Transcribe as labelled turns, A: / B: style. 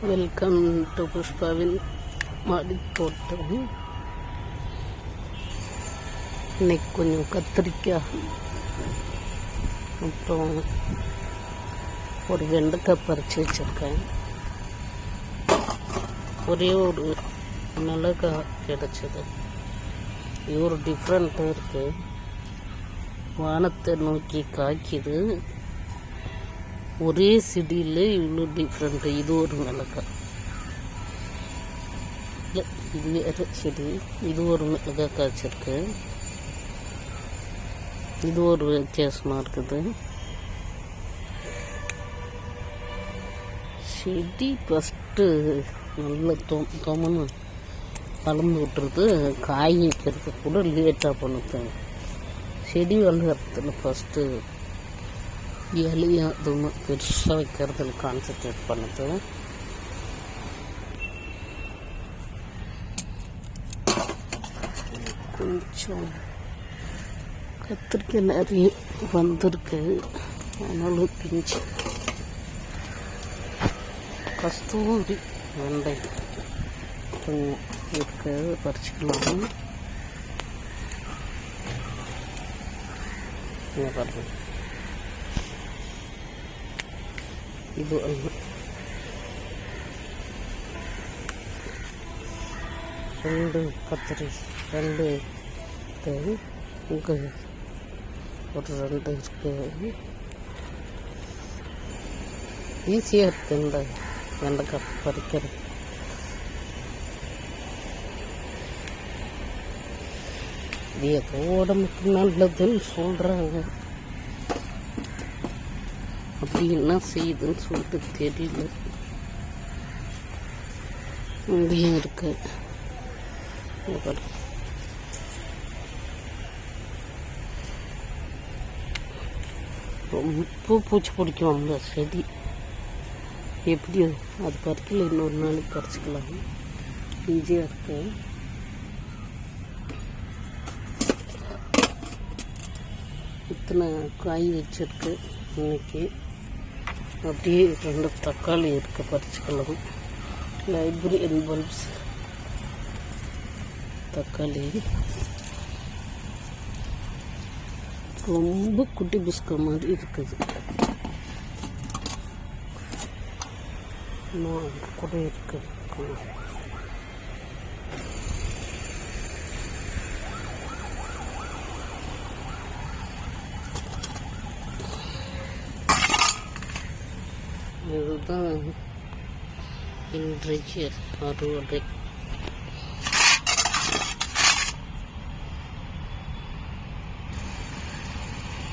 A: Welcome to புஷ்பாவின் மாடித்தோட்டம். இன்னைக்கு கொஞ்சம் கத்திரிக்காய் அப்புறம் ஒரு வெண்டைக்காய் பறித்து வச்சுருக்கேன். ஒரே ஒரு மிளகாய் கிடச்சிது. இது ஒரு டிஃப்ரெண்ட்டாக இருக்குது. வானத்தை நோக்கி காய்க்குது. ஒரே செடியில் இவ்வளோ டிஃப்ரெண்ட்டு. இது ஒரு மிளகாய், இல்லை இது வேறு செடி. இது ஒரு மிளகாய் காய்ச்சிருக்கு. இது ஒரு வித்தியாசமாக இருக்குது. செடி ஃபஸ்ட்டு நல்ல தொமன்னு வளர்ந்து விட்டுருது. காய் வைக்கிறது கூட லேட்டாக பண்ணுது. செடி வளர்கிறதுல ஃபஸ்ட்டு இலையும் அதுவும் பெருசாக வைக்கிறதுல கான்சன்ட்ரேட் பண்ணுது. கொஞ்சம் கத்திரிக்காய் நிறைய வந்திருக்கு. ஆனாலும் பிஞ்சு கஸ்தூரி வெண்டை கொஞ்சம் இருக்கு, பறிச்சுக்கலாம். பாருங்க, இது ரெண்டு கத்திரி, ரெண்டு இங்கே ஒரு ரெண்டு இருக்கு. ஈஸியாக இருக்குது இந்த வெண்டைக்காய் பறிக்கிறது. இது ஏதோ உடம்புக்கு நல்லதுன்னு சொல்கிறாங்க. அப்படி என்ன செய்யுதுன்னு சொல்லிட்டு தெரியல. இங்கேயும் இருக்கு. ரொம்ப பூச்சி பிடிக்கும் அந்த செடி. எப்படி அது பறிக்கல, இன்னொரு நாளைக்கு பறிச்சுக்கலாம். ஈஸியாக இருக்கு. இத்தனை காய் வச்சிருக்கு இன்னைக்கு. அப்படியே ரெண்டு தக்காளி இருக்கு, பறிச்சுக்கலாம். லைப்ரரியன் பல்ப்ஸ் தக்காளி ரொம்ப குட்டி பிஸ்கா மாதிரி இருக்குது. இன்னும் கூட இருக்கு. இதுதான் இன்றைக்கு அறுவடை.